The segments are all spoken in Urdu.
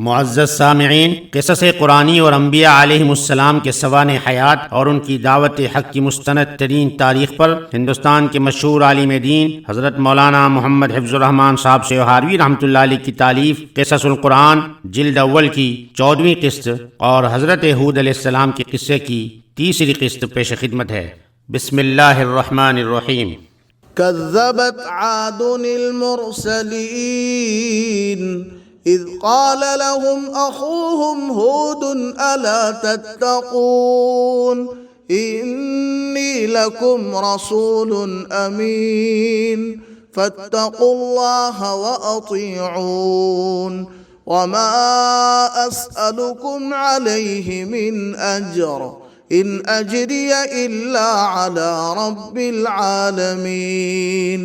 معزز سامعین، قصص قرآنی اور انبیاء علیہم السلام کے سوانح حیات اور ان کی دعوت حق کی مستند ترین تاریخ پر ہندوستان کے مشہور عالم دین حضرت مولانا محمد حفظ الرحمان صاحب سیوہاروی رحمۃ اللہ علیہ کی تالیف قصص القرآن جلد اول کی 14ویں قسط اور حضرت ہود علیہ السلام کے قصے کی 3ری قسط پیش خدمت ہے۔ بسم اللہ الرحمن الرحیم۔ كذبت عاد المرسلين إذ قال لهم أخوهم هود ألا تتقون إني لكم رسول أمين فاتقوا الله وأطيعون وما أسألكم عليه من أجر إن أجري إلا على رب العالمين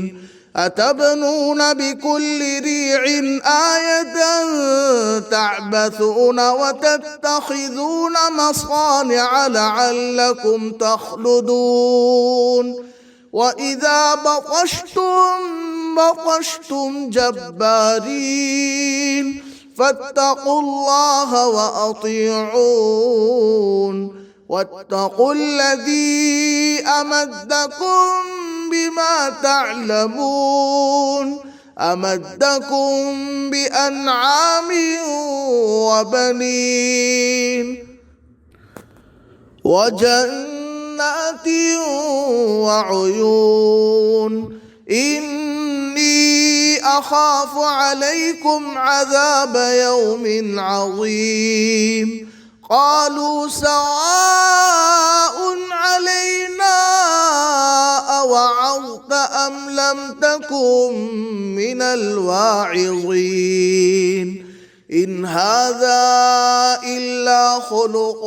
أتبنون بكل ريع آية تعبثون وتتخذون مصانع لعلكم تخلدون وإذا بطشتم جبارين فاتقوا الله وأطيعون واتقوا الذي أمدكم بما تعلمون أمدكم بأنعام وبنين وجنات وعيون إني أخاف عليكم عذاب يوم عظيم قالوا سواء علينا أوعظت أم لم تكن من الواعظين إن هذا إلا خلق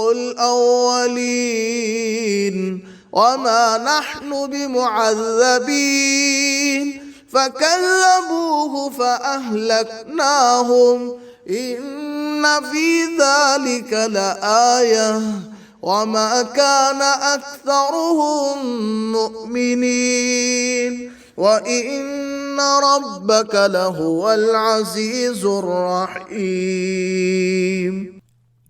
الأولين وما نحن بمعذبين فكذبوه فأهلكناهم إن في ذلك لآية وما كان أكثرهم مؤمنين وإن ربك لهو العزيز الرحيم۔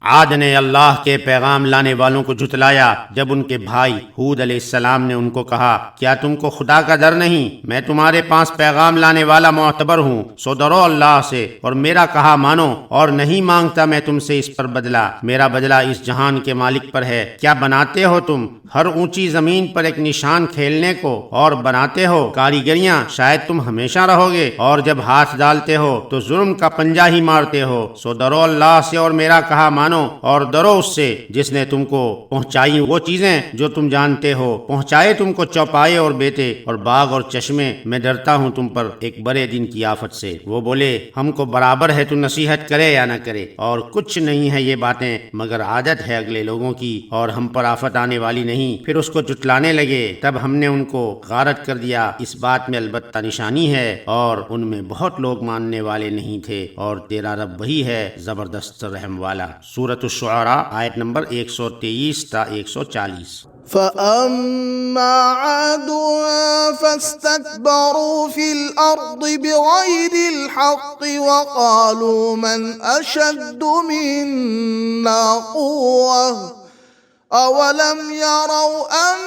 عاد نے اللہ کے پیغام لانے والوں کو جھٹلایا جب ان کے بھائی ہود علیہ السلام نے ان کو کہا، کیا تم کو خدا کا ڈر نہیں؟ میں تمہارے پاس پیغام لانے والا معتبر ہوں، سو ڈرو اللہ سے اور میرا کہا مانو، اور نہیں مانگتا میں تم سے اس پر بدلہ، میرا بدلہ اس جہان کے مالک پر ہے۔ کیا بناتے ہو تم ہر اونچی زمین پر ایک نشان کھیلنے کو، اور بناتے ہو کاریگریاں، شاید تم ہمیشہ رہو گے، اور جب ہاتھ ڈالتے ہو تو ظلم کا پنجہ ہی مارتے ہو، سو ڈرو اللہ سے اور میرا کہا مانو، اور ڈرو اس سے جس نے تم کو پہنچائی وہ چیزیں جو تم جانتے ہو، پہنچائے تم کو چوپائے اور بیٹے اور باغ اور چشمے۔ میں ڈرتا ہوں تم پر ایک بڑے دن کی آفت سے۔ وہ بولے، ہم کو برابر ہے تو نصیحت کرے یا نہ کرے، اور کچھ نہیں ہے یہ باتیں مگر عادت ہے اگلے لوگوں کی، اور ہم پر آفت آنے والی نہیں۔ پھر اس کو جھٹلانے لگے، تب ہم نے ان کو غارت کر دیا۔ اس بات میں البتہ نشانی ہے، اور ان میں بہت لوگ ماننے والے نہیں تھے، اور تیرا رب وہی ہے زبردست رحم والا۔ سورۃ الشعراء آیت نمبر 123 تا 140۔ فأما عاد فاستكبروا في الأرض بغير الحق وقالوا من أشد منا قوة أولم يروا أن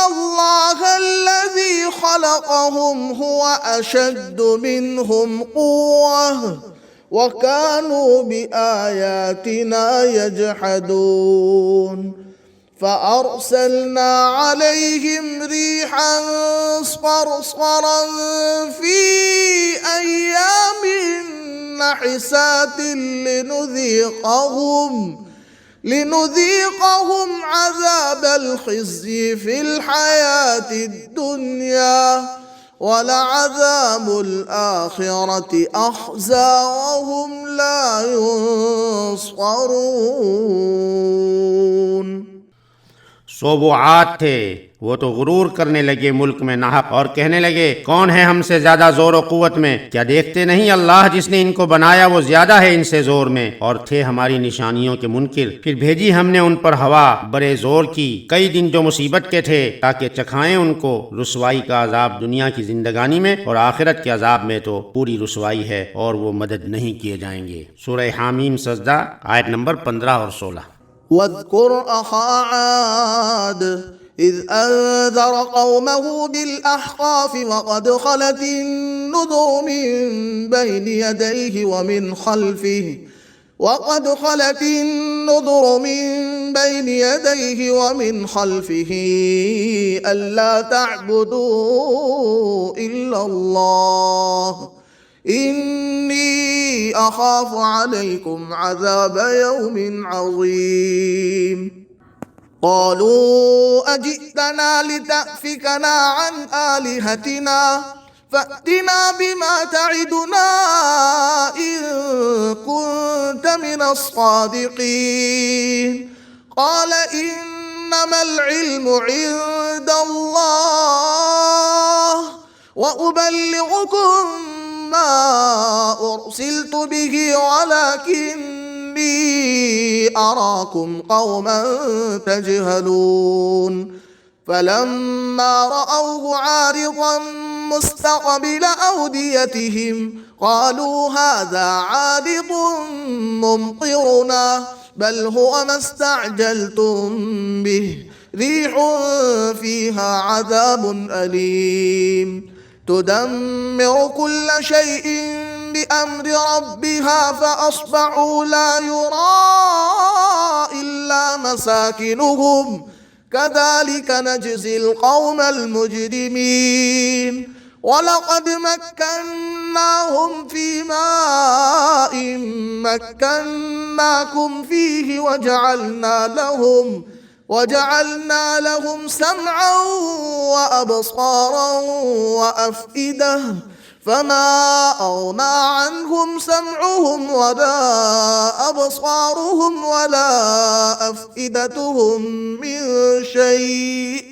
الله الذي خلقهم هو أشد منهم قوة وكانوا بآياتنا يجحدون فأرسلنا عليهم ريحا صرصرا في أيام نحسات لنذيقهم عذاب الخزي في الحياة الدنيا وَلَعَذَابُ الْآخِرَةِ أَخْزَىٰ وَهُمْ لَا يُنصَرُونَ۔ سو وہ عاد تھے، وہ تو غرور کرنے لگے ملک میں ناحق، اور کہنے لگے کون ہے ہم سے زیادہ زور و قوت میں؟ کیا دیکھتے نہیں اللہ جس نے ان کو بنایا وہ زیادہ ہے ان سے زور میں، اور تھے ہماری نشانیوں کے منکر۔ پھر بھیجی ہم نے ان پر ہوا بڑے زور کی، کئی دن جو مصیبت کے تھے، تاکہ چکھائیں ان کو رسوائی کا عذاب دنیا کی زندگانی میں، اور آخرت کے عذاب میں تو پوری رسوائی ہے، اور وہ مدد نہیں کیے جائیں گے۔ سورہ حامیم سجدہ آیت نمبر 15 اور 16۔ واذكر أخا عاد إذ أنذر قومه بالأحقاف وقد خلت النذر من بين يديه ومن خلفه ألا تعبدوا إلا الله إني أخاف عليكم عذاب يوم عظيم قالوا أجئتنا لتأفكنا عن آلهتنا فأتنا بما تعدنا إن كنت من الصادقين قال إنما العلم عند الله وأبلغكم ما أرسلت به ولكني أراكم قوما تجهلون فلما رأوه عارضا مستقبل أوديتهم قالوا هذا عارض ممطرنا بل هو ما استعجلتم به ريح فيها عذاب أليم تدمر كل شيء بأمر ربها فأصبحوا لا يرى إلا مساكنهم كذلك نجزي القوم المجرمين ولقد مكناهم في ماء مكناكم فيه وجعلنا لهم سمعا وأبصارا وأفئدة فما أغنى عنهم سمعهم ولا أبصارهم ولا أفئدتهم من شيء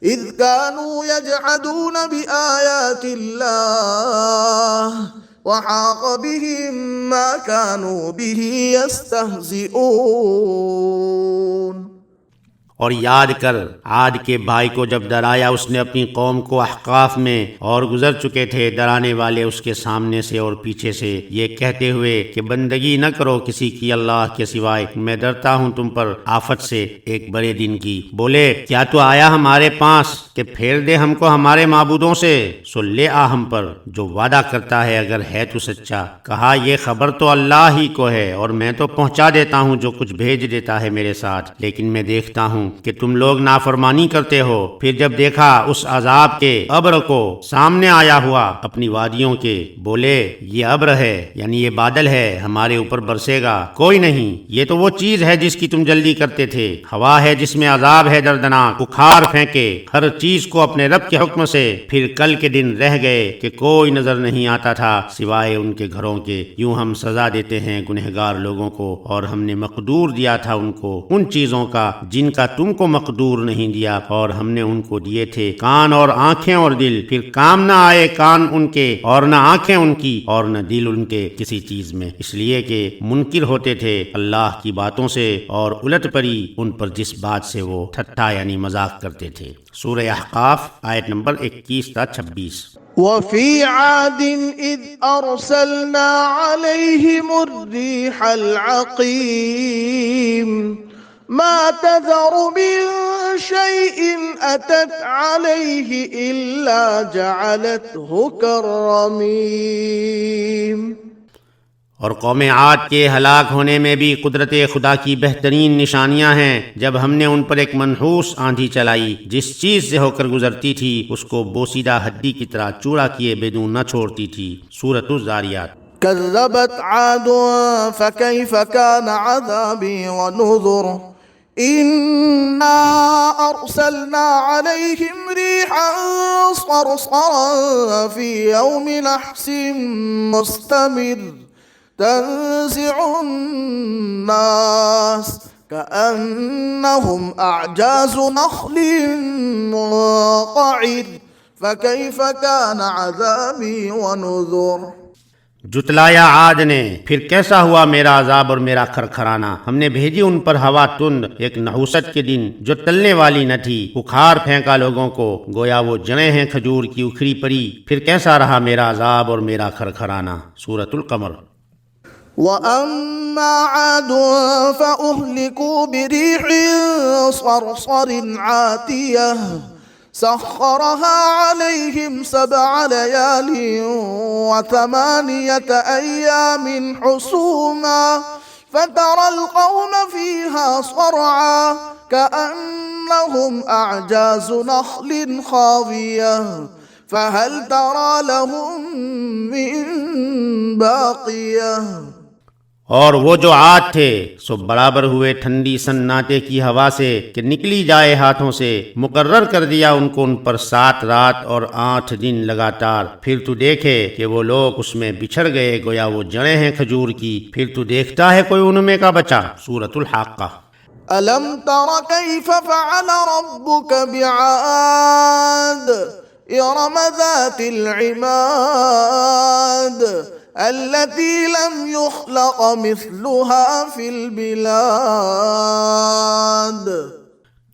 إذ كانوا يجحدون بآيات الله وحاق بهم ما كانوا به يستهزئون۔ اور یاد کر عاد کے بھائی کو جب ڈرایا اس نے اپنی قوم کو احقاف میں، اور گزر چکے تھے ڈرانے والے اس کے سامنے سے اور پیچھے سے، یہ کہتے ہوئے کہ بندگی نہ کرو کسی کی اللہ کے سوائے، میں ڈرتا ہوں تم پر آفت سے ایک بڑے دن کی۔ بولے کیا تو آیا ہمارے پاس کہ پھیر دے ہم کو ہمارے معبودوں سے؟ سو لے آ ہم پر جو وعدہ کرتا ہے اگر ہے تو سچا۔ کہا یہ خبر تو اللہ ہی کو ہے، اور میں تو پہنچا دیتا ہوں جو کچھ بھیج دیتا ہے میرے ساتھ، لیکن میں دیکھتا ہوں کہ تم لوگ نافرمانی کرتے ہو۔ پھر جب دیکھا اس عذاب کے ابر کو سامنے آیا ہوا اپنی وادیوں کے، بولے یہ ابر ہے، یعنی یہ بادل ہے، ہمارے اوپر برسے گا، کوئی نہیں، یہ تو وہ چیز ہے جس کی تم جلدی کرتے تھے، ہوا ہے جس میں عذاب ہے دردناک، اکھاڑ پھینکے ہر چیز کو اپنے رب کے حکم سے۔ پھر کل کے دن رہ گئے کہ کوئی نظر نہیں آتا تھا سوائے ان کے گھروں کے۔ یوں ہم سزا دیتے ہیں گنہگار لوگوں کو، اور ہم نے مقدور دیا تھا ان کو ان چیزوں کا جن کا تم کو مقدور نہیں دیا، اور ہم نے ان کو دیے تھے کان اور آنکھیں اور دل، پھر کام نہ آئے کان ان کے اور نہ آنکھیں ان کی اور نہ دل ان کے کسی چیز میں، اس لیے کہ منکر ہوتے تھے اللہ کی باتوں سے اور الٹ پڑی ان پر جس بات سے وہ ٹھٹھا یعنی مذاق کرتے تھے۔ سورہ احقاف آیت نمبر 21 تا 26۔ وفي عاد إذ أرسلنا عليهم الريح العقيم ما تذر من شيء أتت عليه إلا جعلته كالرميم۔ اور قوم عاد کے ہلاک ہونے میں بھی قدرت خدا کی بہترین نشانیاں ہیں۔ جب ہم نے ان پر ایک منحوس آندھی چلائی، جس چیز سے ہو کر گزرتی تھی اس کو بوسیدہ ہڈی کی طرح چوڑا کیے بدون نہ چھوڑتی تھی۔ سورۃ الذاریات۔ كذبت عاد فكيف كان عذابي ونذر إنا أرسلنا عليهم ريحا صرصرا في يوم نحس مستمر تنزع الناس كأنهم أعجاز نخل منقعر فكيف كان عذابي ونذر۔ جتلایا عاد نے، پھر کیسا ہوا میرا عذاب اور میرا کھرکھرانا۔ ہم نے بھیجی ان پر ہوا تند ایک نحوست کے دن جو ٹلنے والی نہ تھی، اکھاڑ پھینکا لوگوں کو گویا وہ جڑیں ہیں کھجور کی اکھڑی پڑی۔ پھر کیسا رہا میرا عذاب اور میرا کھرکھرانا۔ سورۃ القمر۔ وَأَمَّا عَادٌ فَأُهْلِكُوا بِرِيحٍ صَرْصَرٍ عَاتِيَةٍ سخرها عليهم 7 ليال و8 أيام حسوما فترى القوم فيها صرعا كأنهم أعجاز نخل خاوية فهل ترى لهم من باقية۔ اور وہ جو عاد تھے سو برابر ہوئے ٹھنڈی سناٹے کی ہوا سے کہ نکلی جائے ہاتھوں سے، مقرر کر دیا ان کو ان پر 7 رات اور 8 دن لگاتار۔ پھر تو دیکھے کہ وہ لوگ اس میں بچھڑ گئے گویا وہ جڑیں ہیں کھجور کی۔ پھر تو دیکھتا ہے کوئی ان میں کا بچا۔ سورۃ الحاقہ۔ أَلَمْ تَرَ كَيْفَ فَعَلَ رَبُّكَ بِعَادٍ إِرَمَ ذَاتِ الْعِمَادِ التي لم يخلق مثلها في البلاد۔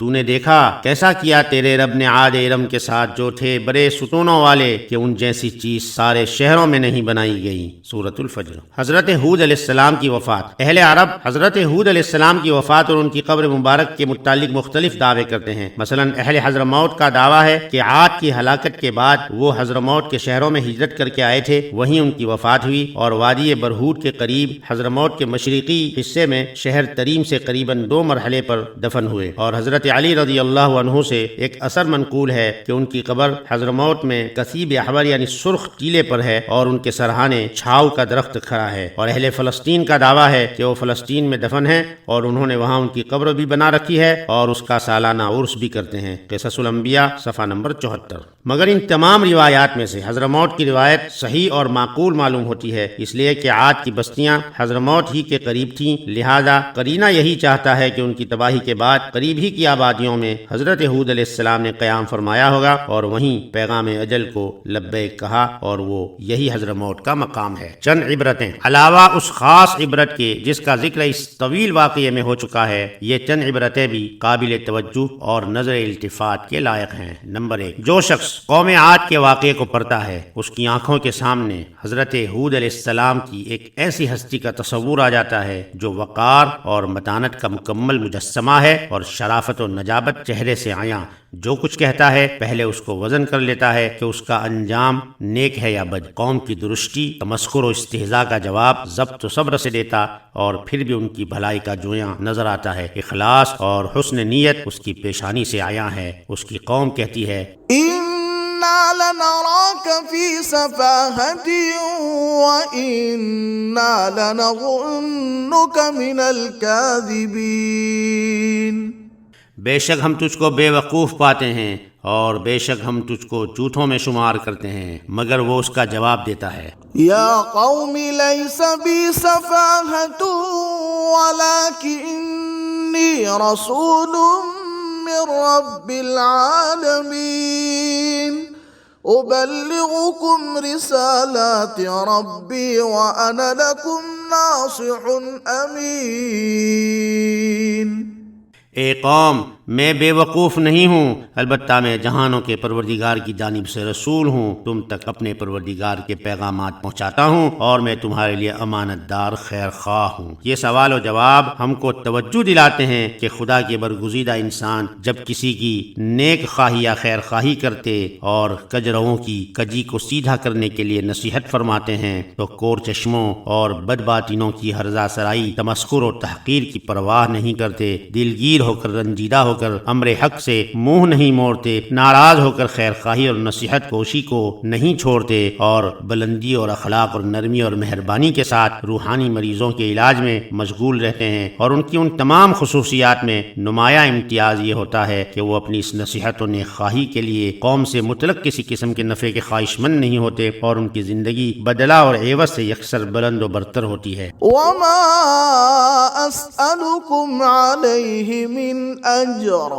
تو نے دیکھا کیسا کیا تیرے رب نے عاد ارم کے ساتھ جو تھے بڑے ستونوں والے کہ ان جیسی چیز سارے شہروں میں نہیں بنائی گئی۔ سورۃ الفجر۔ حضرت ہود علیہ السلام کی وفات۔ اہل عرب حضرت ہود علیہ السلام کی وفات اور ان کی قبر مبارک کے متعلق مختلف دعوے کرتے ہیں۔ مثلا اہل حضرموت کا دعویٰ ہے کہ عاد کی ہلاکت کے بعد وہ حضرموت کے شہروں میں ہجرت کر کے آئے تھے، وہیں ان کی وفات ہوئی اور وادی برہوت کے قریب حضرموت کے مشرقی حصے میں شہر تریم سے قریباً 2 مرحلے پر دفن ہوئے۔ اور حضرت علی رضی اللہ عنہ سے ایک اثر منقول ہے کہ ان کی قبر حضرموت میں کثیب احمر یعنی سرخ ٹیلے پر ہے اور ان کے سرہانے چھاؤ کا درخت کھڑا ہے۔ اور اہل فلسطین کا دعویٰ ہے کہ وہ فلسطین میں دفن ہیں اور انہوں نے وہاں ان کی قبر بھی بنا رکھی ہے اور اس کا سالانہ عرس بھی کرتے ہیں۔ قصص الانبیاء صفحہ نمبر 74۔ مگر ان تمام روایات میں سے حضرموت کی روایت صحیح اور معقول معلوم ہوتی ہے، اس لیے کہ عاد کی بستیاں حضرموت ہی کے قریب تھیں، لہذا قرینہ یہی چاہتا ہے کہ ان کی تباہی کے بعد قریب ہی کی آبادیوں میں حضرت ہود علیہ السلام نے قیام فرمایا ہوگا اور وہیں پیغام اجل کو لبیک کہا، اور وہ یہی حضرموت کا مقام ہے۔ چند عبرتیں علاوہ اس خاص عبرت کے جس کا ذکر اس طویل واقعے میں ہو چکا ہے، یہ چند عبرتیں بھی قابل توجہ اور نظر التفات کے لائق ہیں۔ نمبر 1، جو شخص قوم عاد کے واقعے کو پڑھتا ہے اس کی آنکھوں کے سامنے حضرت ہود علیہ السلام کی ایک ایسی ہستی کا تصور آ جاتا ہے جو وقار اور متانت کا مکمل مجسمہ ہے اور شرافت و نجابت چہرے سے عیاں۔ جو کچھ کہتا ہے پہلے اس کو وزن کر لیتا ہے کہ اس کا انجام نیک ہے یا بد۔ قوم کی درستی، تمسخر و استہزاء کا جواب ضبط و صبر سے دیتا اور پھر بھی ان کی بھلائی کا جویاں نظر آتا ہے۔ اخلاص اور حسن نیت اس کی پیشانی سے عیاں ہے۔ اس کی قوم کہتی ہے إِنَّا لَنَرَاكَ فِي سَفَاهَةٍ وَإِنَّا لَنَظُنُّكَ مِنَ الْكَاذِبِينَ۔ بے شک ہم تجھ کو بے وقوف پاتے ہیں اور بے شک ہم تجھ کو جھوٹوں میں شمار کرتے ہیں، مگر وہ اس کا جواب دیتا ہے یا قوم لیس بی سفاہۃ ولکنی رسول من رب العالمین ابلغکم رسالات ربی وانا لکم ناصح امین۔ اے قوم، میں بے وقوف نہیں ہوں، البتہ میں جہانوں کے پروردگار کی جانب سے رسول ہوں، تم تک اپنے پروردگار کے پیغامات پہنچاتا ہوں اور میں تمہارے لیے امانت دار خیر خواہ ہوں۔ یہ سوال و جواب ہم کو توجہ دلاتے ہیں کہ خدا کے برگزیدہ انسان جب کسی کی نیک خواہی یا خیر خواہی کرتے اور کجرووں کی کجی کو سیدھا کرنے کے لیے نصیحت فرماتے ہیں تو کور چشموں اور بدباطنوں کی ہرزہ سرائی، تمسخر و تحقیر کی پرواہ نہیں کرتے، دلگیر ہو کر، رنجیدہ ہو کر امر حق سے منہ نہیں موڑتے، ناراض ہو کر خیر خواہی اور نصیحت کوشی کو نہیں چھوڑتے، اور بلندی اور اخلاق اور نرمی اور مہربانی کے ساتھ روحانی مریضوں کے علاج میں مشغول رہتے ہیں، اور ان کی ان تمام خصوصیات میں نمایاں امتیاز یہ ہوتا ہے کہ وہ اپنی اس نصیحت و نیک خواہی کے لیے قوم سے مطلق کسی قسم کے نفع کے خواہش مند نہیں ہوتے، اور ان کی زندگی بدلہ اور عوض سے یکسر بلند و برتر ہوتی ہے۔ وما أسألكم عليه من أجر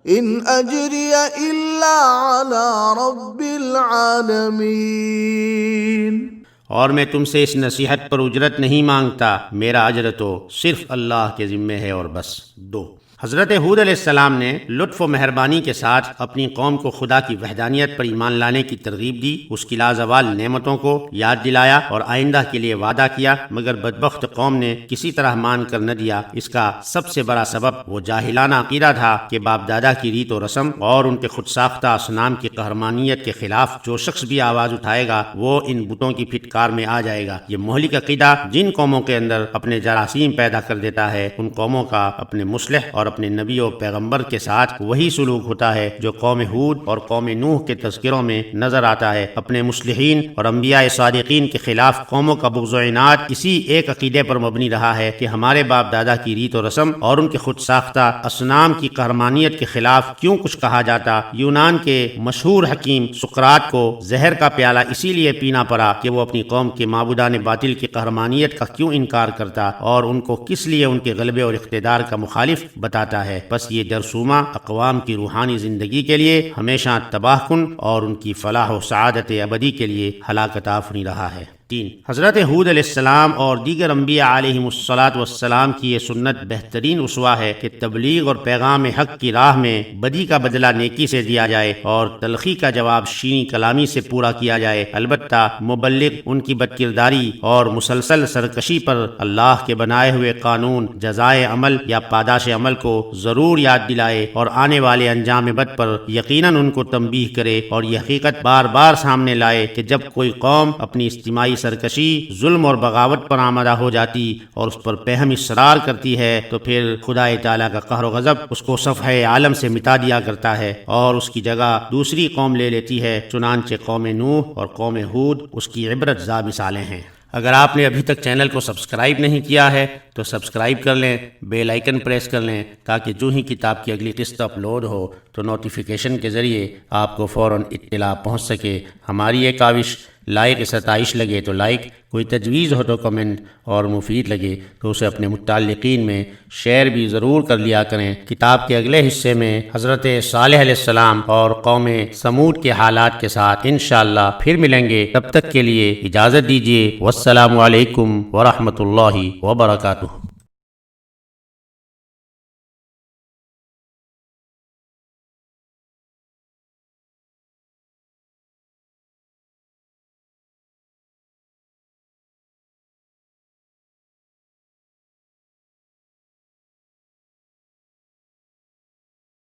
إن أجري إلا على رب العالمين۔ اور میں تم سے اس نصیحت پر اجرت نہیں مانگتا، میرا اجر تو صرف اللہ کے ذمے ہے اور بس۔ 2، حضرت ہود علیہ السلام نے لطف و مہربانی کے ساتھ اپنی قوم کو خدا کی وحدانیت پر ایمان لانے کی ترغیب دی، اس کی لازوال نعمتوں کو یاد دلایا اور آئندہ کے لیے وعدہ کیا، مگر بدبخت قوم نے کسی طرح مان کر نہ دیا۔ اس کا سب سے بڑا سبب وہ جاہلانہ عقیدہ تھا کہ باپ دادا کی ریت و رسم اور ان کے خود ساختہ اصنام کی قہرمانیت کے خلاف جو شخص بھی آواز اٹھائے گا وہ ان بتوں کی پھٹکار میں آ جائے گا۔ یہ مہلک عقیدہ جن قوموں کے اندر اپنے جراثیم پیدا کر دیتا ہے، ان قوموں کا اپنے مصلح اور اپنے نبی و پیغمبر کے ساتھ وہی سلوک ہوتا ہے جو قوم ہود اور قوم نوح کے تذکروں میں نظر آتا ہے۔ اپنے مصلحین اور انبیاء صادقین کے خلاف قوموں کا بغض و عناد اسی ایک عقیدے پر مبنی رہا ہے کہ ہمارے باپ دادا کی ریت و رسم اور ان کے خود ساختہ اصنام کی قہرمانیت کے خلاف کیوں کچھ کہا جاتا۔ یونان کے مشہور حکیم سقراط کو زہر کا پیالہ اسی لیے پینا پڑا کہ وہ اپنی قوم کے معبودان باطل کی قہرمانیت کا کیوں انکار کرتا اور ان کو کس لیے ان کے غلبے اور اقتدار کا مخالف بتاتا ہے۔ بس یہ درسومہ اقوام کی روحانی زندگی کے لیے ہمیشہ تباہ کن اور ان کی فلاح و سعادت ابدی کے لیے ہلاکت آفریں رہا ہے۔ 3، حضرت ہود علیہ السلام اور دیگر انبیاء علیہم الصلاۃ والسلام کی یہ سنت بہترین اسوہ ہے کہ تبلیغ اور پیغام حق کی راہ میں بدی کا بدلہ نیکی سے دیا جائے اور تلخی کا جواب شیریں کلامی سے پورا کیا جائے۔ البتہ مبلغ ان کی بدکرداری اور مسلسل سرکشی پر اللہ کے بنائے ہوئے قانون جزائے عمل یا پاداش عمل کو ضرور یاد دلائے اور آنے والے انجام بد پر یقیناً ان کو تنبیہ کرے، اور یہ حقیقت بار بار سامنے لائے کہ جب کوئی قوم اپنی اجتماعی سرکشی، ظلم اور بغاوت پر آمادہ ہو جاتی اور اس پر پہم اصرار کرتی ہے تو پھر خدا تعالیٰ کا قہر و غضب اس کو صفحہ عالم سے مٹا دیا کرتا ہے اور اس کی جگہ دوسری قوم لے لیتی ہے۔ چنانچہ قوم نوح اور قوم ہود اس کی عبرت زا مثالیں ہیں۔ اگر آپ نے ابھی تک چینل کو سبسکرائب نہیں کیا ہے تو سبسکرائب کر لیں، بیل آئیکن پریس کر لیں تاکہ جو ہی کتاب کی اگلی قسط اپلوڈ ہو تو نوٹیفیکیشن کے ذریعے آپ کو فوراً اطلاع پہنچ سکے۔ ہماری یہ کاوش لائق ستائش لگے تو لائک، کوئی تجویز ہو تو کمنٹ، اور مفید لگے تو اسے اپنے متعلقین میں شیئر بھی ضرور کر لیا کریں۔ کتاب کے اگلے حصے میں حضرت صالح علیہ السلام اور قوم سمود کے حالات کے ساتھ انشاءاللہ پھر ملیں گے۔ تب تک کے لیے اجازت دیجیے، والسلام علیکم ورحمۃ اللہ وبرکاتہ۔